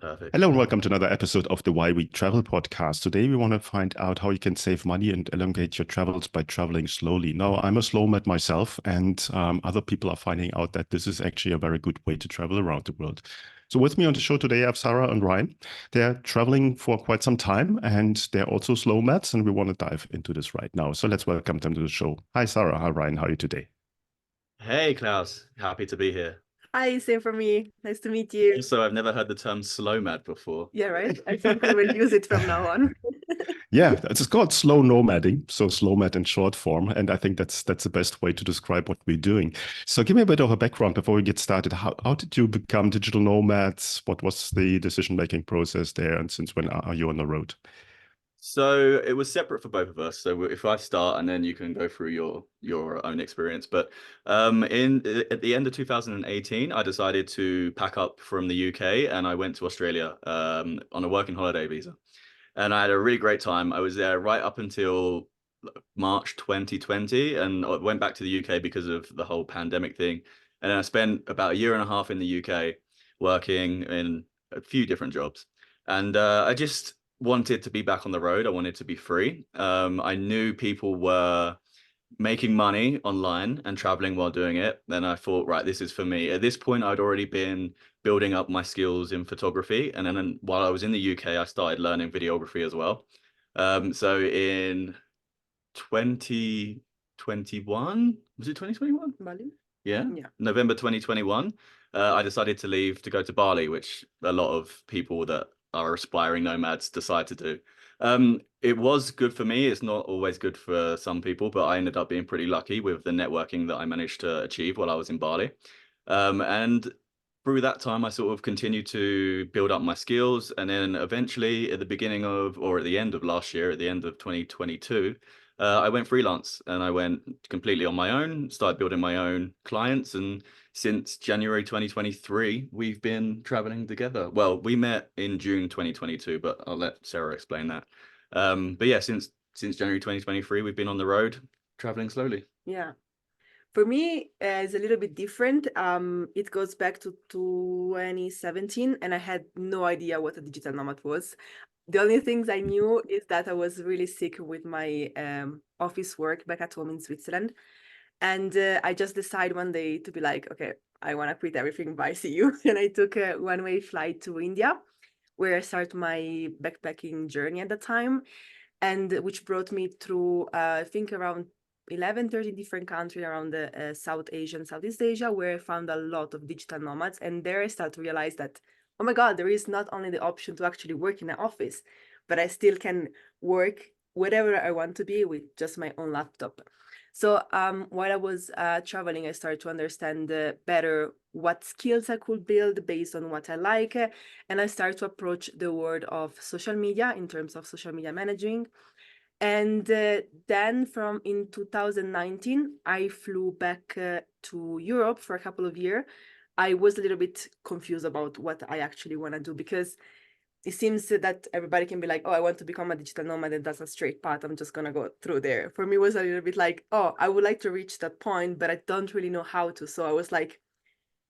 Perfect. Hello and welcome to another episode of the Why We Travel podcast. Today we want to find out how you can save money and elongate your travels by traveling slowly. Now, I'm a slow mat myself, and other people are finding out that this is actually a very good way to travel around the world. So with me on the show today, I have Sara and Ryan. They're traveling for quite some time, and they're also slow mats, and we want to dive into this right now. So let's welcome them to the show. Hi, Sara. Hi, Ryan. How are you today? Hey, Klaus. Happy to be here. Hi, same for me. Nice to meet you. Also, I've never heard the term slow mad before. Yeah, right. I think I will use it from now on. Yeah, it's called slow nomading, so slow mat in short form, and I think that's the best way to describe what we're doing. So give me a bit of a background before we get started. How did you become digital nomads? What was the decision-making process there, and since when are you on the road? So it was separate for both of us. So if I start and then you can go through your own experience. But in at the end of 2018, I decided to pack up from the UK and I went to Australia on a working holiday visa. And I had a really great time. I was there right up until March 2020 and I went back to the UK because of the whole pandemic thing. And then I spent about a year and a half in the UK working in a few different jobs. And I just wanted to be back on the road. I wanted to be free. I knew people were making money online and traveling while doing it. Then I thought, right, this is for me. At this point, I'd already been building up my skills in photography. And then while I was in the UK, I started learning videography as well. So in 2021, was it 2021? Bali? Yeah, Yeah. November 2021, I decided to leave to go to Bali, which a lot of people that are aspiring nomads decide to do. It was good for me. It's not always good for some people, but I ended up being pretty lucky with the networking that I managed to achieve while I was in Bali. And through that time, I sort of continued to build up my skills. And then eventually at the beginning of, or at the end of last year, at the end of 2022, I went freelance and I went completely on my own, started building my own clients. And since January 2023, we've been traveling together. Well, we met in June 2022, but I'll let Sarah explain that. But yeah, since January 2023, we've been on the road traveling slowly. Yeah. For me, it's a little bit different. It goes back to 2017, and I had no idea what a digital nomad was. The only things I knew is that I was really sick with my office work back at home in Switzerland. And I just decided one day to be like, okay, I want to quit everything. Bye, see you. And I took a one-way flight to India, where I started my backpacking journey at the time, and which brought me through, I think, around 11, 13 different countries around the South Asia and Southeast Asia, where I found a lot of digital nomads. And there I started to realize that, oh my God, there is not only the option to actually work in an office, but I still can work wherever I want to be with just my own laptop. So while I was traveling, I started to understand better what skills I could build based on what I like. And I started to approach the world of social media in terms of social media managing. And then from in 2019, I flew back to Europe for a couple of years. I was a little bit confused about what I actually want to do, because it seems that everybody can be like, oh, I want to become a digital nomad, and that's a straight path. I'm just going to go through there. For me, it was a little bit like, oh, I would like to reach that point, but I don't really know how to. So I was like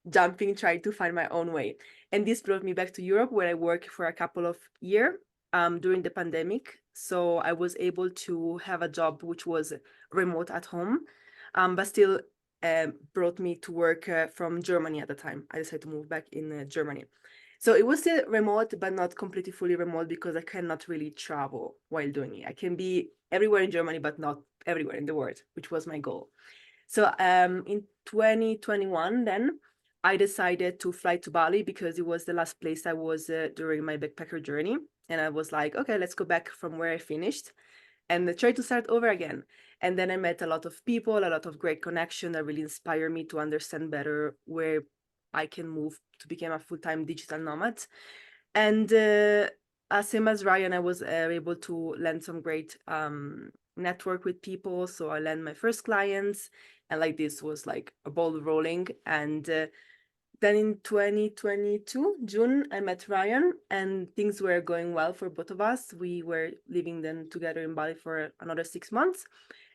jumping, trying to find my own way. And this brought me back to Europe, where I worked for a couple of years during the pandemic. So I was able to have a job which was remote at home, but still brought me to work from Germany at the time. I decided to move back in Germany. So it was still remote, but not completely fully remote, because I cannot really travel while doing it. I can be everywhere in Germany, but not everywhere in the world, which was my goal. So in 2021, then I decided to fly to Bali, because it was the last place I was during my backpacker journey. And I was like, okay, let's go back from where I finished and try to start over again. And then I met a lot of people, a lot of great connection that really inspired me to understand better where I can move to become a full-time digital nomad. And same as Ryan, I was able to land some great network with people. So I landed my first clients, and like this was like a ball rolling. And then in 2022, June, I met Ryan, and things were going well for both of us. We were living then together in Bali for another 6 months.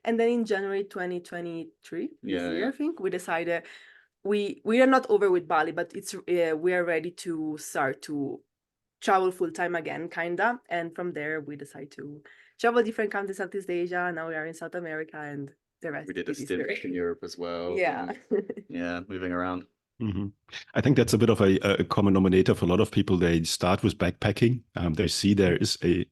And then in January 2023, this year, I think, we decided we are not over with Bali, but it's we are ready to start to travel full time again, kinda. And from there, we decide to travel different countries, Southeast Asia. Now we are in South America, and the rest We did a is stint history. in Europe as well. Yeah. Yeah, moving around. Mhm. I think that's a bit of a common denominator for a lot of people. They start with backpacking. They see there is a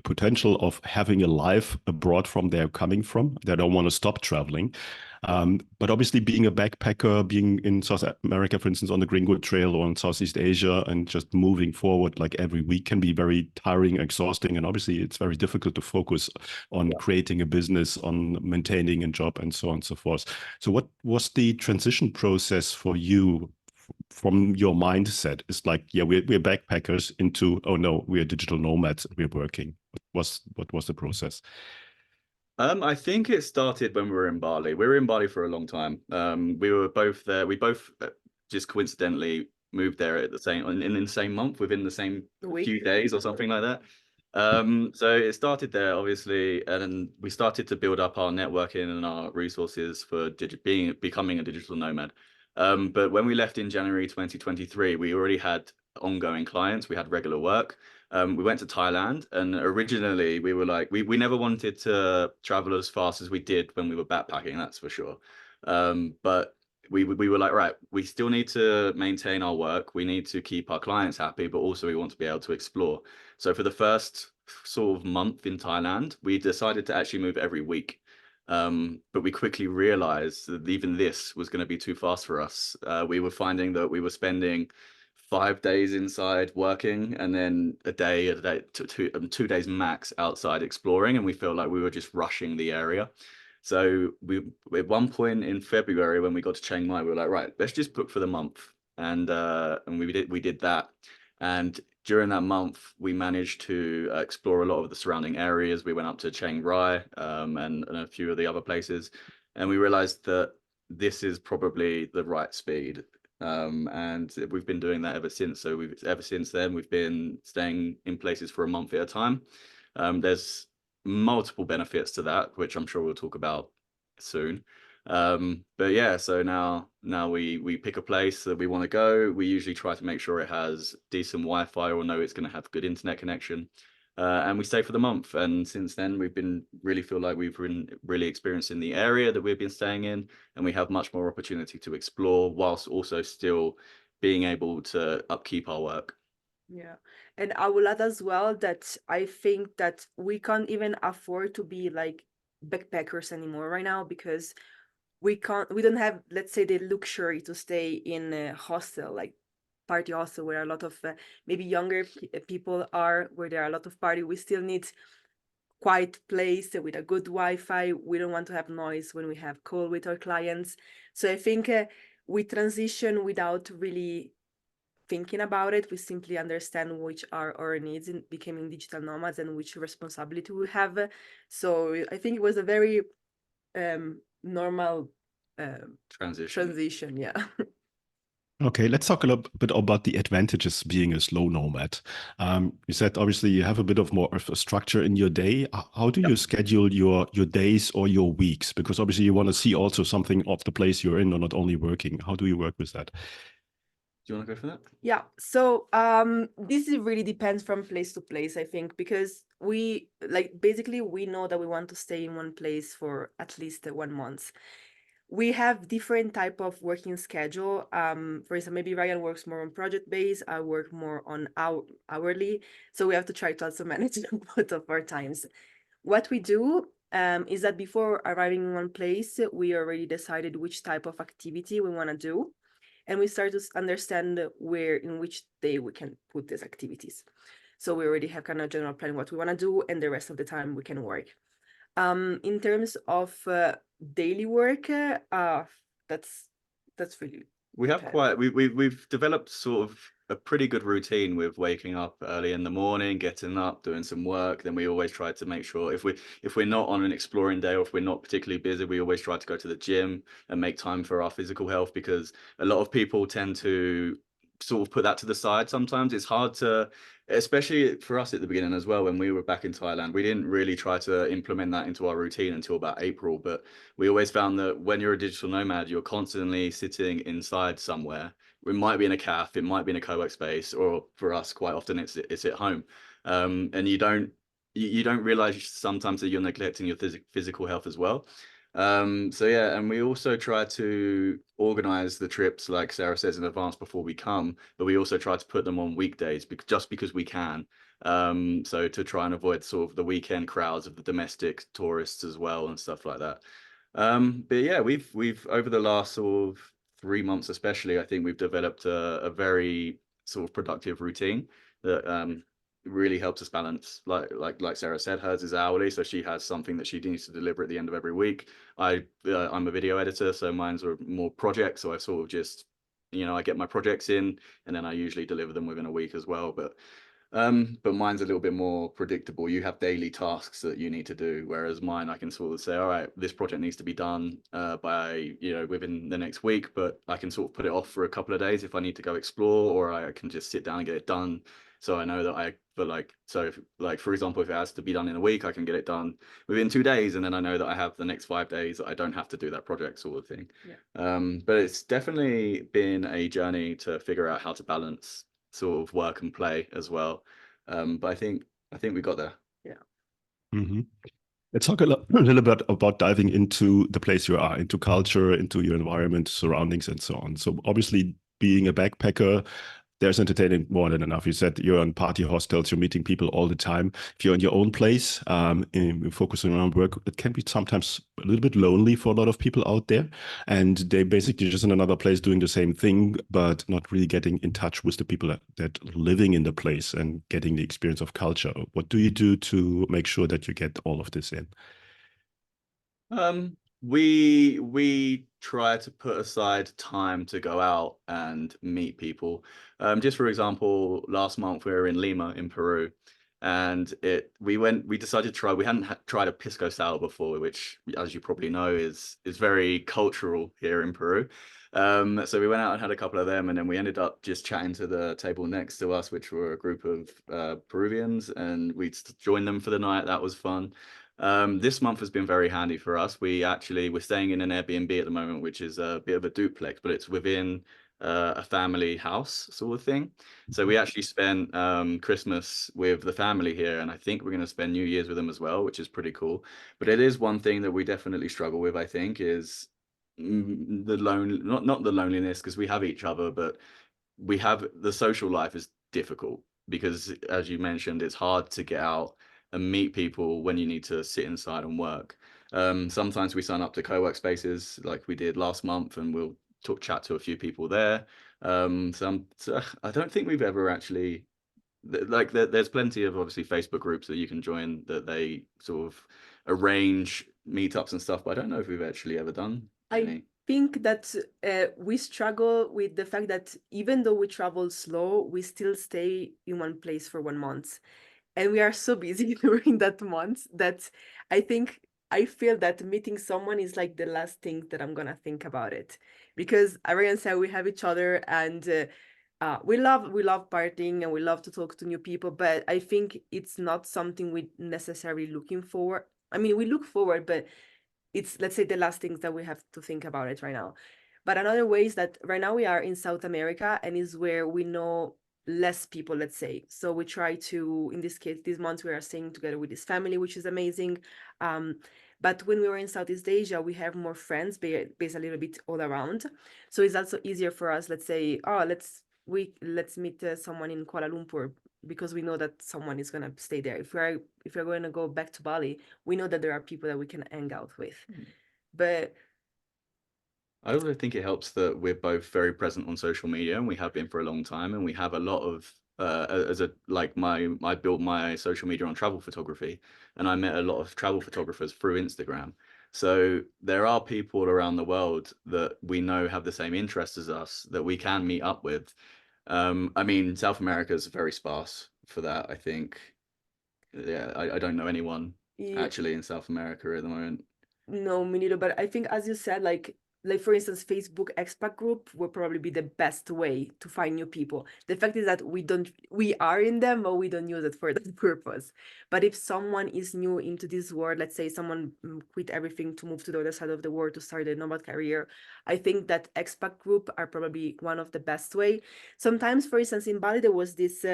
potential of having a life abroad from where they're coming from. They don't want to stop traveling. But obviously, being a backpacker, being in South America, for instance, on the Greenwood Trail or in Southeast Asia, and just moving forward like every week can be very tiring, exhausting. And obviously, it's very difficult to focus on Yeah. creating a business, on maintaining a job, and so on and so forth. So, what was the transition process for you from your mindset? It's like, yeah, we're backpackers into, oh no, we're digital nomads, we're working. What was the process? I think it started when we were in Bali. We were in Bali for a long time. We were both there. We both just coincidentally moved there at the same in the same month, within the same Week. few days or something like that. So it started there, obviously, and then we started to build up our networking and our resources for becoming a digital nomad. But when we left in January 2023, we already had ongoing clients. We had regular work. We went to Thailand, and originally we were like, we never wanted to travel as fast as we did when we were backpacking, that's for sure. But we were like, right, we still need to maintain our work. We need to keep our clients happy, but also we want to be able to explore. So for the first sort of month in Thailand, we decided to actually move every week. But we quickly realized that even this was going to be too fast for us. We were finding that we were spending 5 days inside working and then a day, 2 days max outside exploring, and we felt like we were just rushing the area. So we at one point in February when we got to Chiang Mai, we were like, right, let's just book for the month, and we did that. And during that month, we managed to explore a lot of the surrounding areas. We went up to Chiang Rai, and a few of the other places, and we realized that this is probably the right speed. And we've been doing that ever since. So ever since then, we've been staying in places for a month at a time. There's multiple benefits to that, which I'm sure we'll talk about soon. But yeah, so now we pick a place that we want to go. We usually try to make sure it has decent Wi-Fi or know it's going to have good internet connection. And we stay for the month. And since then, we've been really feel like we've been really experiencing the area that we've been staying in, and we have much more opportunity to explore whilst also still being able to upkeep our work. Yeah. And I will add as well that I think that we can't even afford to be like backpackers anymore right now, because we don't have, let's say, the luxury to stay in a hostel, like party hostel, where a lot of maybe younger people are, where there are a lot of party. We still need quiet place with a good Wi-Fi. We don't want to have noise when we have call with our clients. So I think we transition without really thinking about it. We simply understand which are our needs in becoming digital nomads and which responsibility we have. So I think it was a very normal transition. Yeah. Okay, let's talk a little bit about the advantages being a slow nomad. You said obviously you have a bit of more of a structure in your day. How do you schedule your days or your weeks? Because obviously you want to see also something of the place you're in, or not only working. How do you work with that? Do you want to go for that? Yeah. So this really depends from place to place, I think, because we basically we know that we want to stay in one place for at least 1 month. We have different type of working schedule. For example, maybe Ryan works more on project base. I work more on hourly. So we have to try to also manage both of our times. What we do is that before arriving in one place, we already decided which type of activity we want to do. And we start to understand where, in which day we can put these activities. So we already have kind of general plan what we want to do, and the rest of the time we can work. In terms of daily work, that's really We have depends. we've developed sort of a pretty good routine with waking up early in the morning, getting up, doing some work. Then we always try to make sure if we're not on an exploring day or if we're not particularly busy, we always try to go to the gym and make time for our physical health, because a lot of people tend to sort of put that to the side. Sometimes it's hard to, especially for us at the beginning as well, when we were back in Thailand, we didn't really try to implement that into our routine until about April. But we always found that when you're a digital nomad, you're constantly sitting inside somewhere it might be in a cafe, it might be in a co-work space, or for us, quite often it's at home. And you don't realize sometimes that you're neglecting your physical health as well. So yeah, and we also try to organize the trips, like Sarah says, in advance before we come, but we also try to put them on weekdays just because we can. So to try and avoid sort of the weekend crowds of the domestic tourists as well and stuff like that. But yeah, we've over the last sort of 3 months especially, I think we've developed a very sort of productive routine that really helps us balance. Like Sarah said, hers is hourly, so she has something that she needs to deliver at the end of every week. I'm a video editor, so mine's are more projects. So I sort of just, I get my projects in, and then I usually deliver them within a week as well. But mine's a little bit more predictable. You have daily tasks that you need to do, whereas mine, I can sort of say, all right, this project needs to be done by, within the next week, but I can sort of put it off for a couple of days if I need to go explore, or I can just sit down and get it done. So I know that for example, if it has to be done in a week, I can get it done within 2 days, and then I know that I have the next 5 days that I don't have to do that project, sort of thing. Yeah. But it's definitely been a journey to figure out how to balance sort of work and play as well. But I think we got there. Yeah. Mm-hmm. Let's talk a little bit about diving into the place you are, into culture, into your environment, surroundings, and so on. So obviously, being a backpacker, there's entertainment more than enough. You said you're on party hostels, you're meeting people all the time. If you're in your own place, focusing around work, it can be sometimes a little bit lonely for a lot of people out there. And they basically just in another place doing the same thing, but not really getting in touch with the people that are living in the place and getting the experience of culture. What do you do to make sure that you get all of this in? We try to put aside time to go out and meet people. Just for example, last month we were in Lima in Peru, and we decided to try. We hadn't tried a pisco sour before, which, as you probably know, is very cultural here in Peru. So we went out and had a couple of them, and then we ended up just chatting to the table next to us, which were a group of Peruvians, and we joined them for the night. That was fun. This month has been very handy for us. We're staying in an Airbnb at the moment, which is a bit of a duplex, but it's within a family house sort of thing. So we actually spent Christmas with the family here, and I think we're going to spend New Year's with them as well, which is pretty cool. But it is one thing that we definitely struggle with, I think, is not the loneliness, because we have each other, but the social life is difficult because, as you mentioned, it's hard to get out and meet people when you need to sit inside and work. Sometimes we sign up to co-work spaces like we did last month, and we'll chat to a few people there. So I don't think we've ever actually there's plenty of obviously Facebook groups that you can join that they sort of arrange meetups and stuff, but I don't know if we've actually ever done any. I think that we struggle with the fact that even though we travel slow, we still stay in one place for 1 month. And we are so busy during that month that I feel that meeting someone is like the last thing that I'm gonna think about it. Because Ariane said we have each other, and we love partying and we love to talk to new people, but I think it's not something we necessarily looking for. I mean, we look forward, but it's, let's say, the last things that we have to think about it right now. But another way is that right now we are in South America, and is where we know less people, let's say. So we try to, in this case, this month we are staying together with this family, which is amazing. But when we were in Southeast Asia, we have more friends based a little bit all around. So it's also easier for us, let's say, let's meet someone in Kuala Lumpur, because we know that someone is gonna stay there. If we're going to go back to Bali, we know that there are people that we can hang out with. But I also think it helps that we're both very present on social media, and we have been for a long time, and we have a lot of I built my social media on travel photography, and I met a lot of travel photographers through Instagram. So there are people around the world that we know have the same interests as us that we can meet up with. I mean, South America is very sparse for that, I think. Yeah, I don't know anyone yeah, actually in South America at the moment. no, me neither. But I think, as you said, like like for instance, Facebook expat group will probably be the best way to find new people. The fact is that we are in them, but we don't use it for that purpose. But if someone is new into this world, let's say someone quit everything to move to the other side of the world to start a nomad career, I think that expat group are probably one of the best way. Sometimes, for instance, in Bali, there was this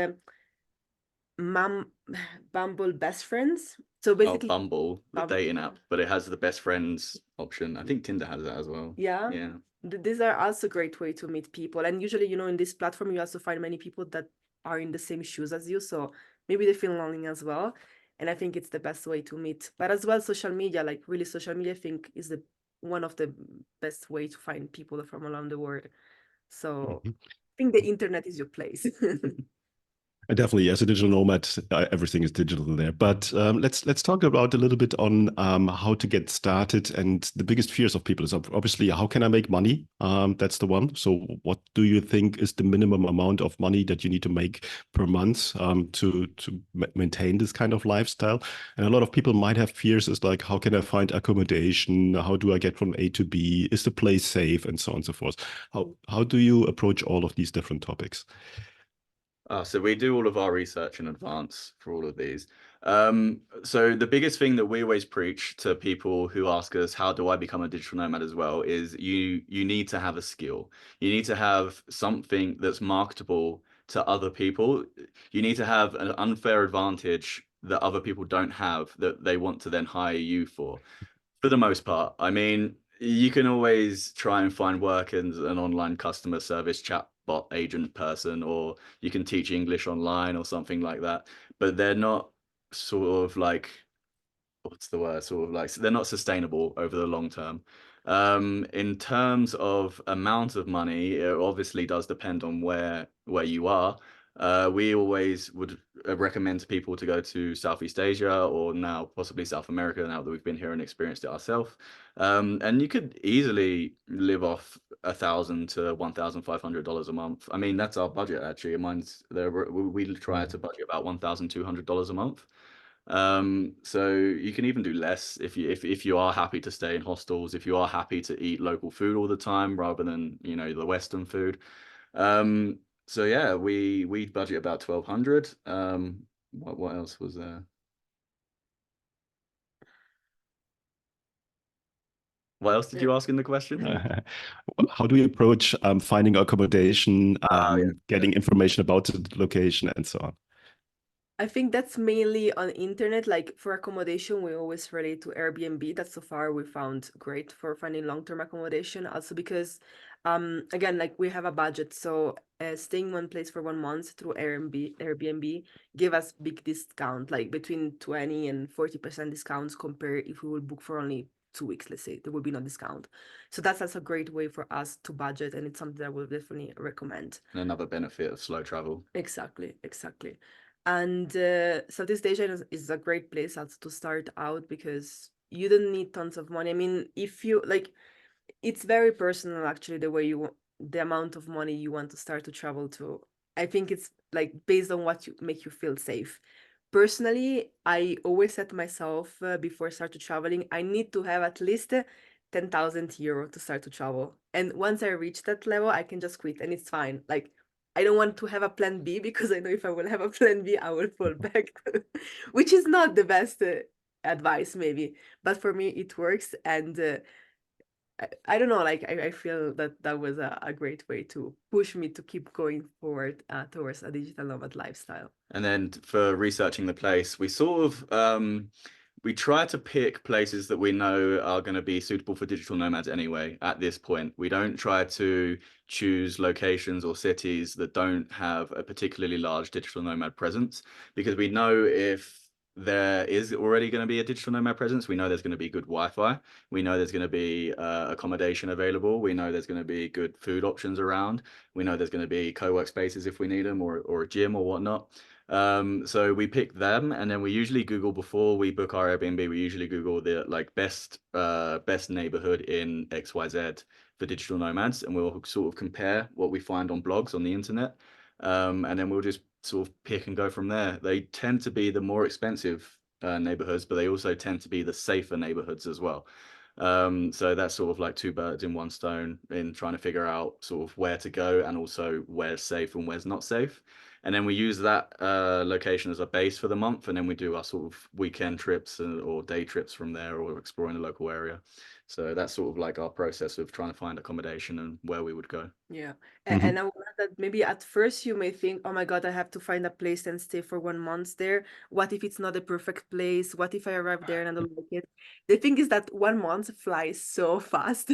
mom Bumble best friends. So Oh, basically, Bumble, the dating app, but it has the best friends option. I think Tinder has that as well. yeah. Yeah. These are also great way to meet people. And usually, in this platform, you also find many people that are in the same shoes as you. So maybe they feel lonely as well. And I think it's the best way to meet. But as well, social media, like really social media, I think is the one of the best way to find people from around the world. So Mhm. I think the internet is your place. Definitely, as a digital nomad, everything is digital there. But let's talk about a little bit on how to get started and the biggest fears of people is obviously how can I make money? That's the one. So, what do you think is the minimum amount of money that you need to make per month to maintain this kind of lifestyle? And a lot of people might have fears is like how can I find accommodation? How do I get from A to B? Is the place safe? And so on and so forth. How do you approach all of these different topics? So we do all of our research in advance for all of these. So the biggest thing that we always preach to people who ask us, how do I become a digital nomad as well, is you need to have a skill. You need to have something that's marketable to other people. You need to have an unfair advantage that other people don't have that they want to then hire you for the most part. I mean, you can always try and find work as an online customer service chatbot agent person, or you can teach English online or something like that. But they're not sort of like, what's the word? Sort of like, so they're not sustainable over the long term. In terms of amount of money, it obviously does depend on where you are. We always would recommend to people to go to Southeast Asia or now possibly South America now that we've been here and experienced it ourselves. And you could easily live off $1,000 to $1,500 a month. I mean, that's our budget actually. Mine's there. We try to budget about $1,200 a month. So you can even do less if you are happy to stay in hostels, if you are happy to eat local food all the time rather than, the Western food. So yeah, we budget about 1,200. What else was there? What else did you ask in the question? How do you approach finding accommodation, Yeah. getting information about the location, and so on? I think that's mainly on internet. Like for accommodation, we always relate to Airbnb. That so far we found great for finding long-term accommodation. Also because, again, like we have a budget, so staying one place for 1 month through Airbnb give us big discount, like between 20 and 40% discounts compared if we would book for only 2 weeks, let's say, there would be no discount. So that's a great way for us to budget, and it's something that I would definitely recommend. Another benefit of slow travel. Exactly, exactly. And Southeast Asia is a great place also to start out because you don't need tons of money. I mean, if you like, it's very personal actually, the way the amount of money you want to start to travel to. I think it's like based on what you make you feel safe. Personally, I always set myself before I start to traveling, I need to have at least 10,000 euro to start to travel. And once I reach that level, I can just quit and it's fine. Like, I don't want to have a plan B because I know if I will have a plan B, I will fall back, which is not the best advice, maybe. But for me, it works. And I don't know, like, I feel that that was a great way to push me to keep going forward towards a digital nomad lifestyle. And then for researching the place, we sort of we try to pick places that we know are going to be suitable for digital nomads anyway at this point. We don't try to choose locations or cities that don't have a particularly large digital nomad presence because we know if there is already going to be a digital nomad presence, we know there's going to be good Wi-Fi. We know there's going to be accommodation available. We know there's going to be good food options around. We know there's going to be co-work spaces if we need them or a gym or whatnot. So we pick them, and then we usually Google before we book our Airbnb. We usually Google the like best neighborhood in XYZ for digital nomads, and we'll sort of compare what we find on blogs on the internet, and then we'll just sort of pick and go from there. They tend to be the more expensive neighborhoods, but they also tend to be the safer neighborhoods as well. So that's sort of like two birds in one stone in trying to figure out sort of where to go and also where's safe and where's not safe. And then we use that location as a base for the month, and then we do our sort of weekend trips or day trips from there, or exploring the local area. So that's sort of like our process of trying to find accommodation and where we would go. Yeah. Mhm. And I want that maybe at first you may think, oh my God, I have to find a place and stay for 1 month there. What if it's not the perfect place? What if I arrive there and I don't like it? The thing is that 1 month flies so fast.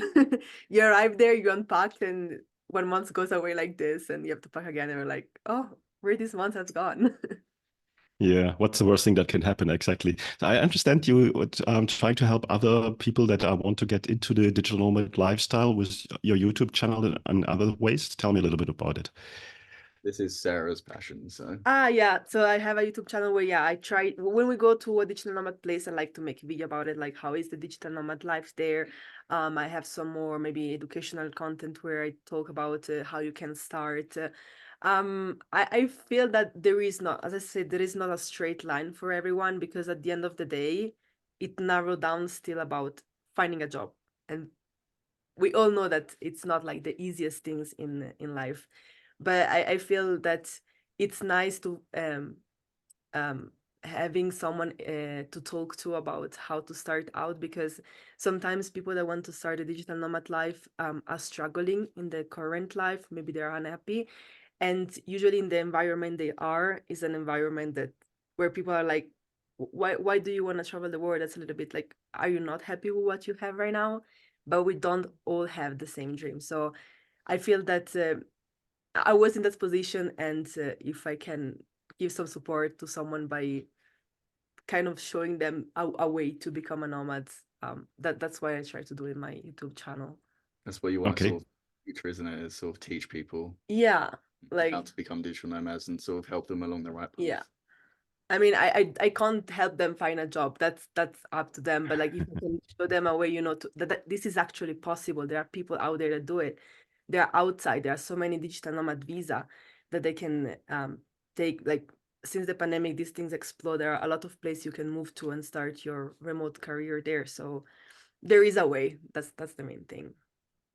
You arrive there, you unpack, and 1 month goes away like this, and you have to pack again, and you're like, oh, where this month has gone. Yeah, what's the worst thing that can happen? Exactly. So I understand you trying to help other people that want to get into the digital nomad lifestyle with your YouTube channel and other ways. Tell me a little bit about it. This is Sarah's passion, so. Ah, yeah. So I have a YouTube channel where, yeah, I try when we go to a digital nomad place, I like to make a video about it, like how is the digital nomad life there. I have some more maybe educational content where I talk about how you can start. I feel that there is not, as I said, there is not a straight line for everyone because at the end of the day, it narrowed down still about finding a job. And we all know that it's not like the easiest things in life, but I feel that it's nice to um having someone to talk to about how to start out, because sometimes people that want to start a digital nomad life are struggling in the current life, maybe they're unhappy, and usually in the environment they are is an environment that where people are like, why do you want to travel the world? That's a little bit like, are you not happy with what you have right now? But we don't all have the same dream. So I feel that I was in that position, and if I can give some support to someone by kind of showing them a way to become a nomad, that's why I try to do in my YouTube channel. That's what you want to Okay. sort of future, isn't it? Is sort of teach people Yeah, how like, to become digital nomads and sort of help them along the right yeah. path. I mean, I can't help them find a job. That's up to them. But like, if I can show them a way, that this is actually possible. There are people out there that do it. They are outside. There are so many digital nomad visa that they can take. Like, since the pandemic, these things explode. There are a lot of places you can move to and start your remote career there. So there is a way. That's the main thing.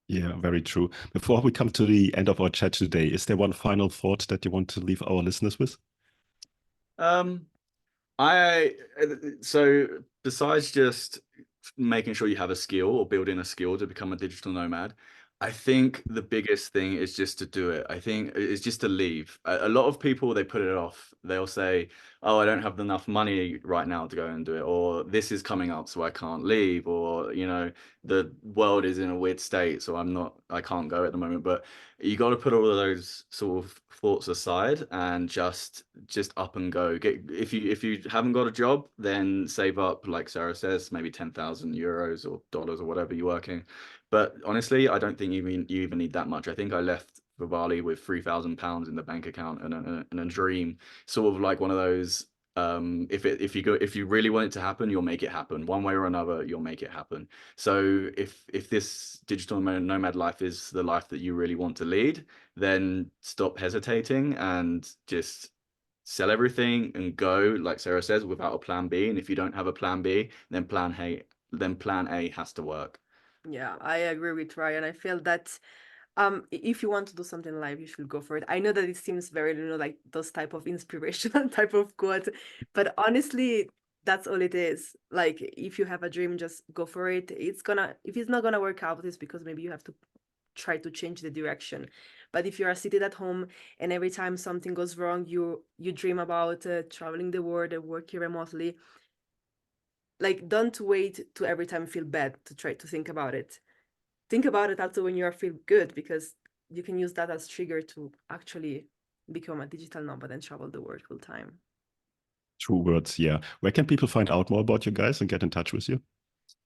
Yeah, very true. Before we come to the end of our chat today, is there one final thought that you want to leave our listeners with? Um, I so besides just making sure you have a skill or building a skill to become a digital nomad, I think the biggest thing is just to do it. I think it's just to leave. A lot of people, they put it off. They'll say, "Oh, I don't have enough money right now to go and do it," or "This is coming up, so I can't leave," or the world is in a weird state, so I can't go at the moment. But you got to put all of those sort of thoughts aside and just up and go. If you haven't got a job, then save up, like Sarah says, maybe 10,000 euros or dollars or whatever you're working. But honestly, I don't think you even need that much. I think I left for Bali with £3,000 in the bank account and a dream, sort of like one of those. If you really want it to happen, you'll make it happen one way or another. You'll make it happen. So if this digital nomad life is the life that you really want to lead, then stop hesitating and just sell everything and go, like Sarah says, without a plan B. And if you don't have a plan B, then plan A has to work. Yeah, I agree with Ryan. I feel that if you want to do something live, you should go for it. I know that it seems very, like those type of inspirational type of quote, but honestly, that's all it is. Like, if you have a dream, just go for it. If it's not gonna work out, it's because maybe you have to try to change the direction. But if you are seated at home and every time something goes wrong, you dream about traveling the world and working remotely, like, don't wait to every time feel bad to try to think about it. Think about it also when you are feel good, because you can use that as trigger to actually become a digital nomad and travel the world full time. True words, yeah. Where can people find out more about you guys and get in touch with you?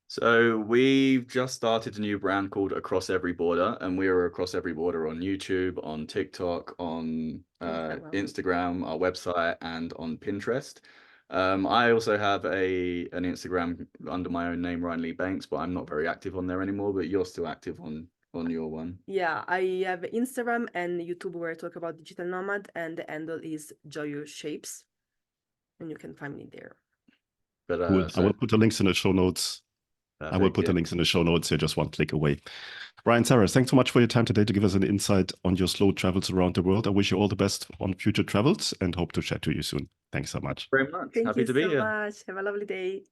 So we've just started a new brand called Across Every Border, and we are across every border on YouTube, on TikTok, on Instagram. Instagram, our website, and on Pinterest. I also have an Instagram under my own name, Ryan Lee Banks, but I'm not very active on there anymore. But you're still active on your one. Yeah, I have Instagram and YouTube where I talk about digital nomad, and the handle is Joyous Shapes, and you can find me there. But Cool. I so will put the links in the show notes. I will Perfect. put Yeah. the links in the show notes here, just one click away. Brian, Sarah, thanks so much for your time today to give us an insight on your slow travels around the world. I wish you all the best on future travels and hope to chat to you soon. Thanks so much. Very much. Thank Happy you to be so here. much. Have a lovely day.